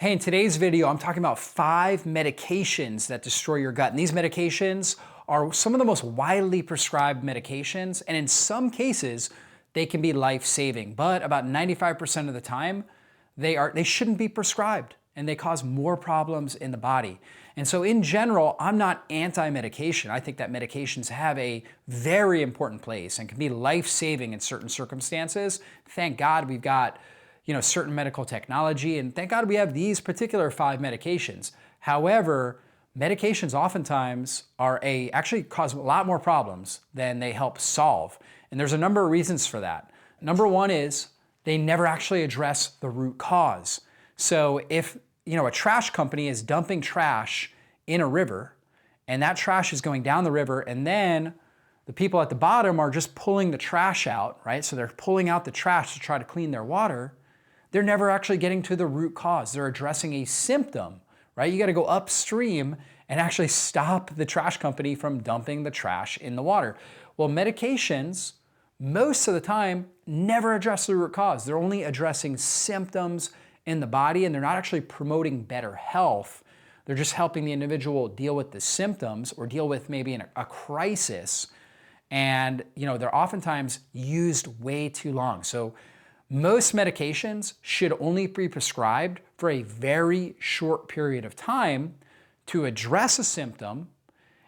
Hey, in today's video, I'm talking about 5 medications that destroy your gut. And these medications are some of the most widely prescribed medications. And in some cases, they can be life-saving. But about 95% of the time, they shouldn't be prescribed and they cause more problems in the body. And so in general, I'm not anti-medication. I think that medications have a very important place and can be life-saving in certain circumstances. Thank God we've got certain medical technology, and thank God we have these particular 5 medications. However, medications oftentimes actually cause a lot more problems than they help solve. And there's a number of reasons for that. Number one is they never actually address the root cause. So if a trash company is dumping trash in a river, and that trash is going down the river, and then the people at the bottom are just pulling the trash out, right? So they're pulling out the trash to try to clean their water. They're never actually getting to the root cause. They're addressing a symptom, right? You got to go upstream and actually stop the trash company from dumping the trash in the water. Well, medications, most of the time, never address the root cause. They're only addressing symptoms in the body, and they're not actually promoting better health. They're just helping the individual deal with the symptoms or deal with maybe a crisis. And they're oftentimes used way too long. So most medications should only be prescribed for a very short period of time to address a symptom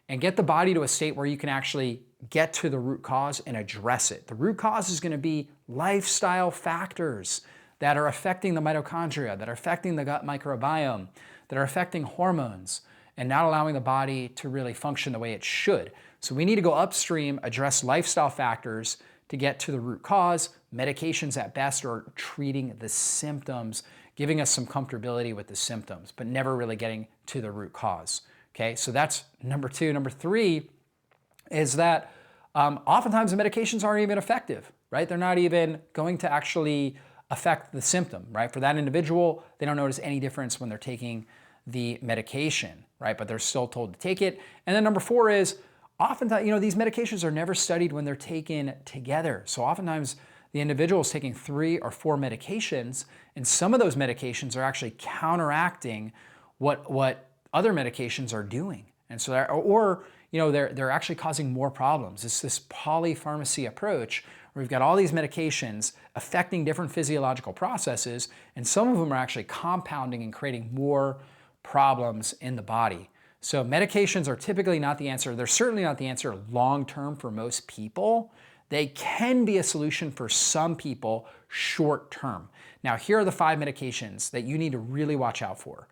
and get the body to a state where you can actually get to the root cause and address it. The root cause is going to be lifestyle factors that are affecting the mitochondria, that are affecting the gut microbiome, that are affecting hormones, and not allowing the body to really function the way it should. So we need to go upstream, address lifestyle factors to get to the root cause. Medications at best are treating the symptoms, giving us some comfortability with the symptoms, but never really getting to the root cause. Okay, so that's number 2. Number 3 is that oftentimes the medications aren't even effective, right? They're not even going to actually affect the symptom, right? For that individual, they don't notice any difference when they're taking the medication, right? But they're still told to take it. And then number 4 is, oftentimes, these medications are never studied when they're taken together. So oftentimes the individual is taking 3 or 4 medications, and some of those medications are actually counteracting what other medications are doing. And so, they're actually causing more problems. It's this polypharmacy approach where we've got all these medications affecting different physiological processes, and some of them are actually compounding and creating more problems in the body. So medications are typically not the answer. They're certainly not the answer long-term for most people. They can be a solution for some people short-term. Now, here are the 5 medications that you need to really watch out for.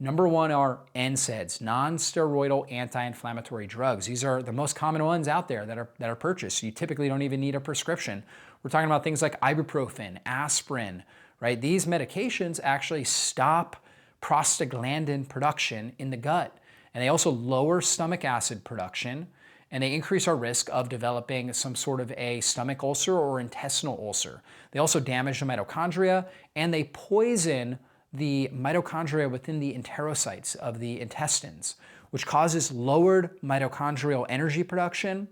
Number 1 are NSAIDs, non-steroidal anti-inflammatory drugs. These are the most common ones out there that are purchased. You typically don't even need a prescription. We're talking about things like ibuprofen, aspirin, right? These medications actually stop prostaglandin production in the gut. And they also lower stomach acid production, and they increase our risk of developing some sort of a stomach ulcer or intestinal ulcer. They also damage the mitochondria, and they poison the mitochondria within the enterocytes of the intestines, which causes lowered mitochondrial energy production,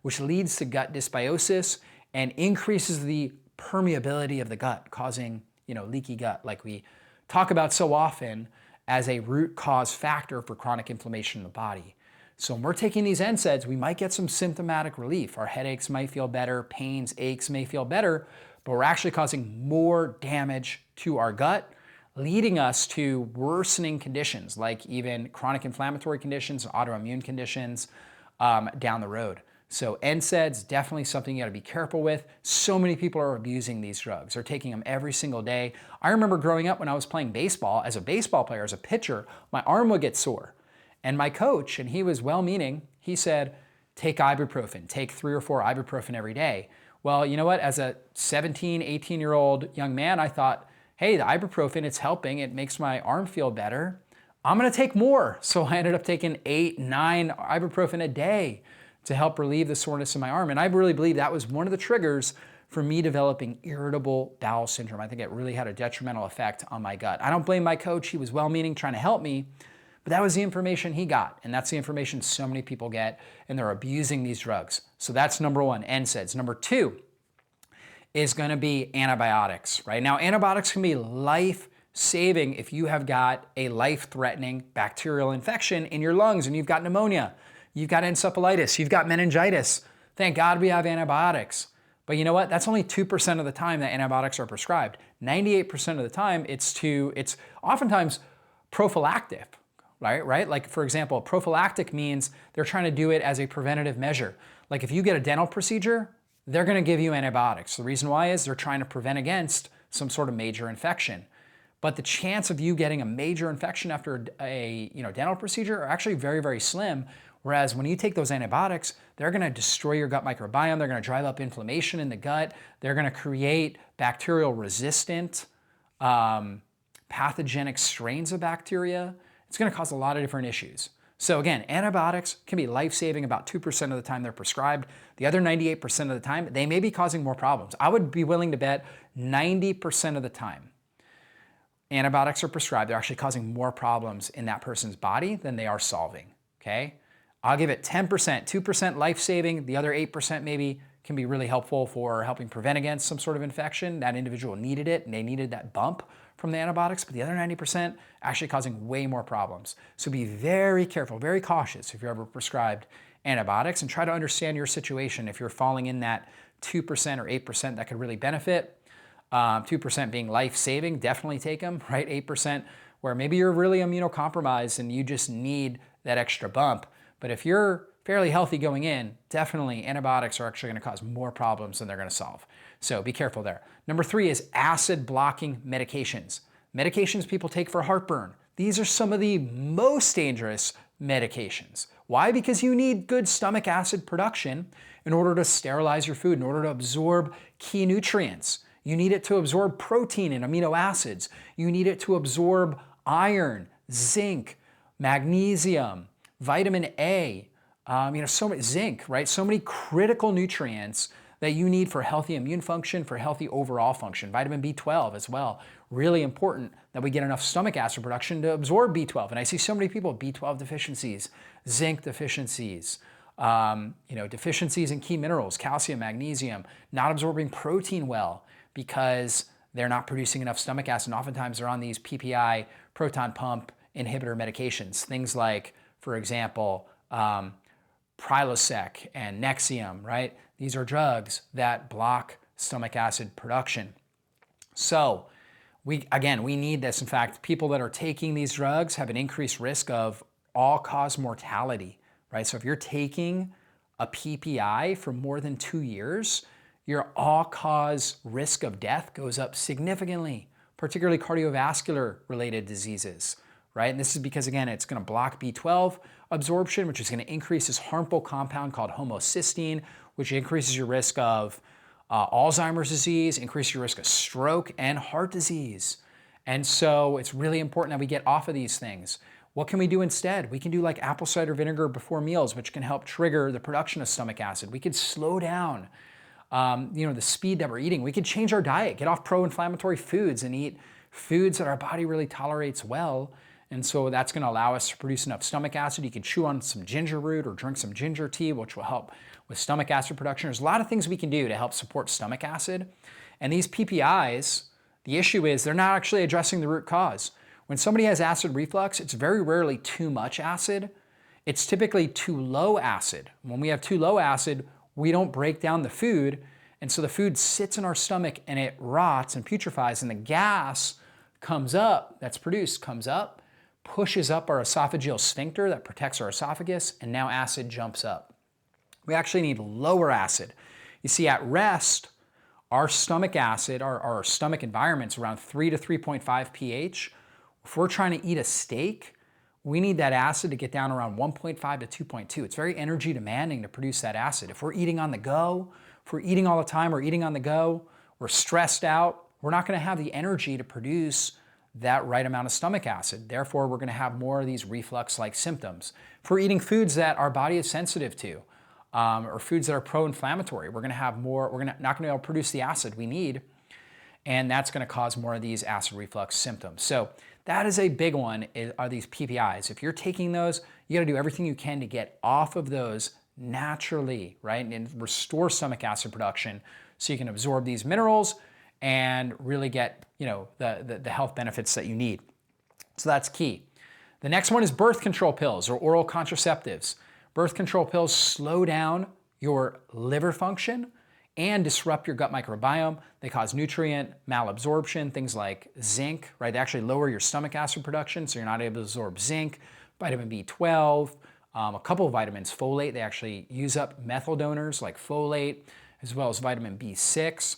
which leads to gut dysbiosis and increases the permeability of the gut, causing leaky gut, like we talk about so often as a root cause factor for chronic inflammation in the body. So when we're taking these NSAIDs, we might get some symptomatic relief. Our headaches might feel better, pains, aches may feel better, but we're actually causing more damage to our gut, leading us to worsening conditions like even chronic inflammatory conditions, autoimmune conditions down the road. So NSAIDs, definitely something you gotta be careful with. So many people are abusing these drugs. They're taking them every single day. I remember growing up when I was playing baseball, as a baseball player, as a pitcher, my arm would get sore. And my coach, and he was well-meaning, he said, take ibuprofen, take 3 or 4 ibuprofen every day. Well, you know what? As a 17, 18-year-old young man, I thought, hey, the ibuprofen, it's helping. It makes my arm feel better. I'm gonna take more. So I ended up taking 8, 9 ibuprofen a day to help relieve the soreness in my arm. And I really believe that was one of the triggers for me developing irritable bowel syndrome. I think it really had a detrimental effect on my gut. I don't blame my coach. He was well-meaning, trying to help me, but that was the information he got. And that's the information so many people get, and they're abusing these drugs. So that's number 1, NSAIDs. Number 2 is gonna be antibiotics, right? Now, antibiotics can be life saving if you have got a life-threatening bacterial infection in your lungs and you've got pneumonia, you've got encephalitis, you've got meningitis. Thank God we have antibiotics. But you know what? That's only 2% of the time that antibiotics are prescribed. 98% of the time, it's oftentimes prophylactic, right? Like for example, prophylactic means they're trying to do it as a preventative measure. Like if you get a dental procedure, they're gonna give you antibiotics. The reason why is they're trying to prevent against some sort of major infection. But the chance of you getting a major infection after a dental procedure are actually very, very slim. Whereas when you take those antibiotics, they're gonna destroy your gut microbiome, they're gonna drive up inflammation in the gut, they're gonna create bacterial resistant, pathogenic strains of bacteria. It's gonna cause a lot of different issues. So again, antibiotics can be life-saving about 2% of the time they're prescribed. The other 98% of the time, they may be causing more problems. I would be willing to bet 90% of the time antibiotics are prescribed, they're actually causing more problems in that person's body than they are solving, okay? I'll give it 10%, 2% life-saving, the other 8% maybe can be really helpful for helping prevent against some sort of infection. That individual needed it and they needed that bump from the antibiotics, but the other 90% actually causing way more problems. So be very careful, very cautious if you're ever prescribed antibiotics and try to understand your situation. If you're falling in that 2% or 8% that could really benefit, 2% being life-saving, definitely take them, right? 8% where maybe you're really immunocompromised and you just need that extra bump. But if you're fairly healthy going in, definitely antibiotics are actually going to cause more problems than they're going to solve. So be careful there. Number 3 is acid blocking medications. Medications people take for heartburn. These are some of the most dangerous medications. Why? Because you need good stomach acid production in order to sterilize your food, in order to absorb key nutrients. You need it to absorb protein and amino acids. You need it to absorb iron, zinc, magnesium, vitamin A, so much zinc, right? So many critical nutrients that you need for healthy immune function, for healthy overall function. Vitamin B12 as well. Really important that we get enough stomach acid production to absorb B12. And I see so many people with B12 deficiencies, zinc deficiencies, deficiencies in key minerals, calcium, magnesium, not absorbing protein well because they're not producing enough stomach acid. And oftentimes they're on these PPI, proton pump inhibitor medications, things like, for example, Prilosec and Nexium, right? These are drugs that block stomach acid production. So we need this. In fact, people that are taking these drugs have an increased risk of all-cause mortality, right? So if you're taking a PPI for more than 2 years, your all-cause risk of death goes up significantly, particularly cardiovascular related diseases, right? And this is because, again, it's going to block B12 absorption, which is going to increase this harmful compound called homocysteine, which increases your risk of Alzheimer's disease, increases your risk of stroke and heart disease. And so it's really important that we get off of these things. What can we do instead? We can do like apple cider vinegar before meals, which can help trigger the production of stomach acid. We could slow down the speed that we're eating. We could change our diet, get off pro-inflammatory foods and eat foods that our body really tolerates well. And so that's going to allow us to produce enough stomach acid. You can chew on some ginger root or drink some ginger tea, which will help with stomach acid production. There's a lot of things we can do to help support stomach acid. And these PPIs, the issue is they're not actually addressing the root cause. When somebody has acid reflux, it's very rarely too much acid. It's typically too low acid. When we have too low acid, we don't break down the food. And so the food sits in our stomach and it rots and putrefies, and the gas comes up, that's produced, comes up, pushes up our esophageal sphincter that protects our esophagus, and now acid jumps up. We actually need lower acid. You see, at rest, our stomach acid, our stomach environment's around 3 to 3.5 pH. If we're trying to eat a steak, we need that acid to get down around 1.5 to 2.2. It's very energy demanding to produce that acid. If we're eating on the go, if we're eating all the time, we're eating on the go, we're stressed out, we're not going to have the energy to produce that right amount of stomach acid. Therefore, we're going to have more of these reflux-like symptoms. If we're eating foods that our body is sensitive to, or foods that are pro-inflammatory, we're going to have more, not going to be able to produce the acid we need, and that's going to cause more of these acid reflux symptoms. So that is a big one, are these PPIs. If you're taking those, you got to do everything you can to get off of those naturally, right? And restore stomach acid production so you can absorb these minerals and really get, the health benefits that you need. So that's key. The next one is birth control pills or oral contraceptives. Birth control pills slow down your liver function and disrupt your gut microbiome. They cause nutrient malabsorption, things like zinc, right? They actually lower your stomach acid production, so you're not able to absorb zinc, vitamin B12, a couple of vitamins, folate. They actually use up methyl donors like folate, as well as vitamin B6.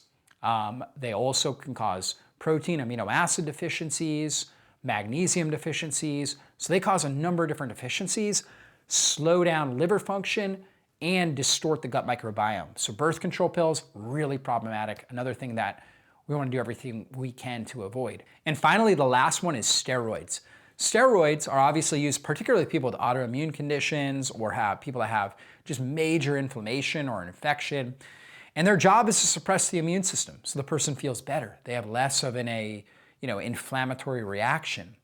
They also can cause protein, amino acid deficiencies, magnesium deficiencies. So they cause a number of different deficiencies, slow down liver function, and distort the gut microbiome. So birth control pills, really problematic. Another thing that we want to do everything we can to avoid. And finally, the last one is steroids. Steroids are obviously used particularly with people with autoimmune conditions or people that have just major inflammation or an infection. And their job is to suppress the immune system so the person feels better. They have less of an inflammatory reaction.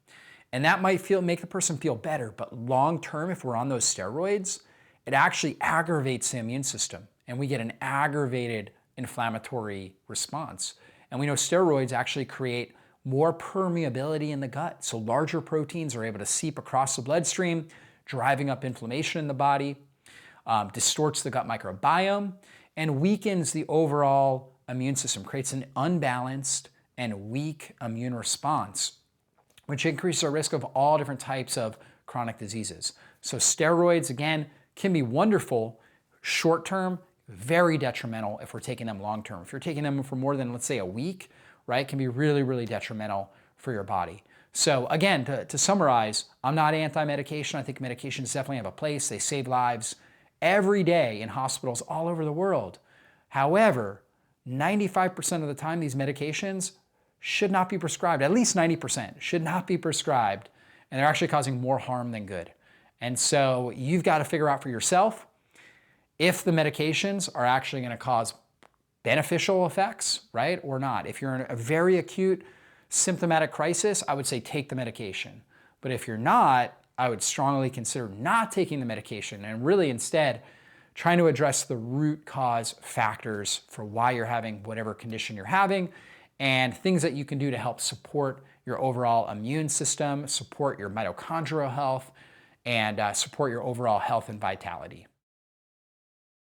And that might make the person feel better, but long term, if we're on those steroids, it actually aggravates the immune system and we get an aggravated inflammatory response. And we know steroids actually create more permeability in the gut. So larger proteins are able to seep across the bloodstream, driving up inflammation in the body, distorts the gut microbiome, and weakens the overall immune system, creates an unbalanced and weak immune response, which increases our risk of all different types of chronic diseases. So steroids, again, can be wonderful short-term, very detrimental if we're taking them long-term. If you're taking them for more than, let's say, a week, right, can be really, really detrimental for your body. So again, to summarize, I'm not anti-medication. I think medications definitely have a place. They save lives every day in hospitals all over the world. However, 95% of the time, these medications should not be prescribed. At least 90% should not be prescribed, and they're actually causing more harm than good. And so you've got to figure out for yourself if the medications are actually going to cause beneficial effects, right, or not. If you're in a very acute symptomatic crisis, I would say take the medication. But if you're not, I would strongly consider not taking the medication and really instead trying to address the root cause factors for why you're having whatever condition you're having and things that you can do to help support your overall immune system, support your mitochondrial health, and support your overall health and vitality.